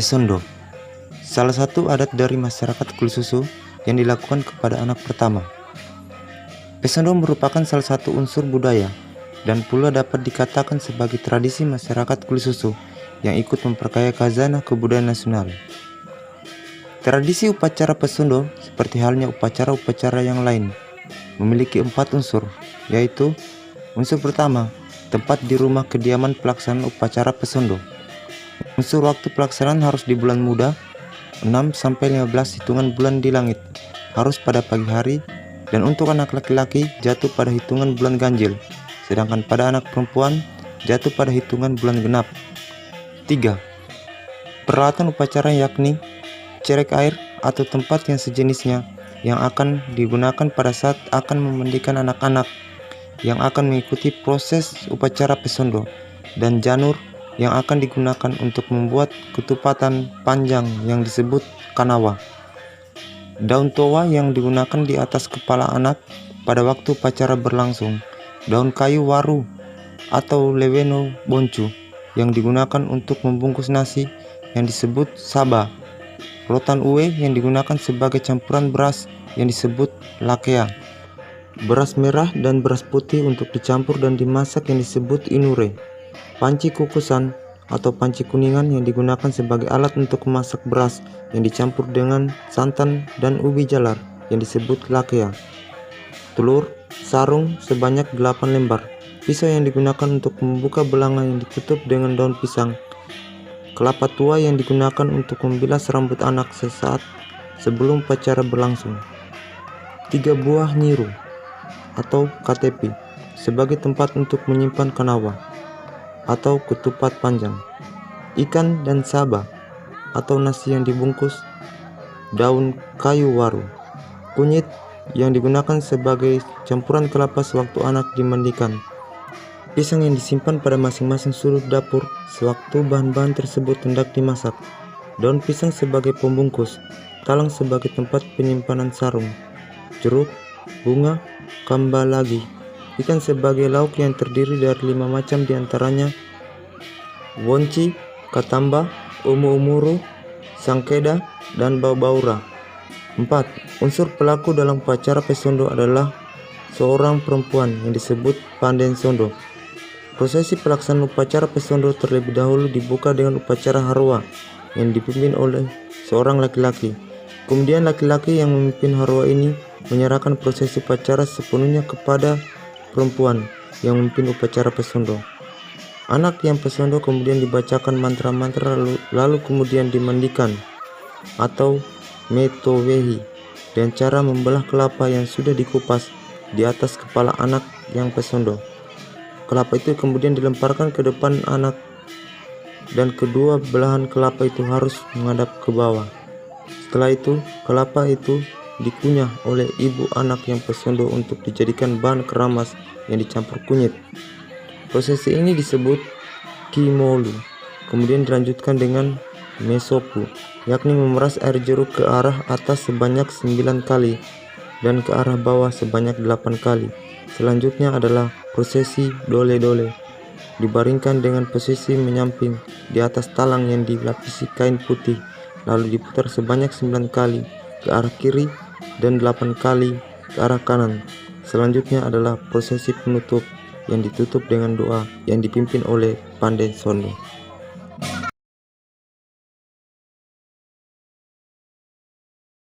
Pesondo, salah satu adat dari masyarakat kulit susu yang dilakukan kepada anak pertama. Pesondo merupakan salah satu unsur budaya dan pula dapat dikatakan sebagai tradisi masyarakat kulit susu yang ikut memperkaya khazanah kebudayaan nasional. Tradisi upacara Pesondo seperti halnya upacara-upacara yang lain memiliki 4 unsur, yaitu unsur pertama, tempat di rumah kediaman pelaksanaan upacara Pesondo. Unsur waktu pelaksanaan harus di bulan muda, 6-15 hitungan bulan di langit, harus pada pagi hari, dan untuk anak laki-laki jatuh pada hitungan bulan ganjil, sedangkan pada anak perempuan jatuh pada hitungan bulan genap. 3. Peralatan upacara yakni cerek air atau tempat yang sejenisnya yang akan digunakan pada saat akan memandikan anak-anak yang akan mengikuti proses upacara Pesondo, dan janur yang akan digunakan untuk membuat ketupatan panjang yang disebut kanawa. Daun towa yang digunakan di atas kepala anak pada waktu upacara berlangsung. Daun kayu waru atau leweno boncu yang digunakan untuk membungkus nasi yang disebut saba. Rotan uwe yang digunakan sebagai campuran beras yang disebut lakea. Beras merah dan beras putih untuk dicampur dan dimasak yang disebut inure. Panci kukusan atau panci kuningan yang digunakan sebagai alat untuk memasak beras yang dicampur dengan santan dan ubi jalar yang disebut lakea. Telur sarung sebanyak 8 lembar. Pisau yang digunakan untuk membuka belanga yang ditutup dengan daun pisang. Kelapa tua yang digunakan untuk membilas rambut anak sesaat sebelum upacara berlangsung. 3 buah nyiru atau KTP sebagai tempat untuk menyimpan kanawa atau ketupat panjang, ikan dan saba atau nasi yang dibungkus, daun kayu waru, kunyit yang digunakan sebagai campuran kelapa sewaktu anak dimandikan, pisang yang disimpan pada masing-masing sudut dapur sewaktu bahan-bahan tersebut hendak dimasak, daun pisang sebagai pembungkus, talang sebagai tempat penyimpanan sarung, jeruk, bunga, kambalagi, ikan sebagai lauk yang terdiri dari 5 macam diantaranya wonci, katamba, umu-umuru, sangkeda, dan bau-baura. 4. Unsur pelaku dalam upacara Pesondo adalah seorang perempuan yang disebut Panden Sondo. Prosesi pelaksanaan upacara Pesondo terlebih dahulu dibuka dengan upacara harwa yang dipimpin oleh seorang laki-laki. Kemudian laki-laki yang memimpin harwa ini menyerahkan prosesi upacara sepenuhnya kepada perempuan yang memimpin upacara Pesondo. Anak yang Pesondo kemudian dibacakan mantra-mantra lalu kemudian dimandikan atau metowehi dan cara membelah kelapa yang sudah dikupas di atas kepala anak yang Pesondo. Kelapa itu kemudian dilemparkan ke depan anak dan kedua belahan kelapa itu harus menghadap ke bawah. Setelah itu, kelapa itu dikunyah oleh ibu anak yang Pesondo untuk dijadikan bahan keramas yang dicampur kunyit. Prosesi ini disebut kimolu. Kemudian dilanjutkan dengan mesopu, yakni memeras air jeruk ke arah atas sebanyak 9 kali dan ke arah bawah sebanyak 8 kali. Selanjutnya adalah prosesi dole-dole, dibaringkan dengan posisi menyamping di atas talang yang dilapisi kain putih, lalu diputar sebanyak 9 kali ke arah kiri dan 8 kali ke arah kanan. Selanjutnya adalah prosesi penutup yang ditutup dengan doa yang dipimpin oleh Panden Sondo.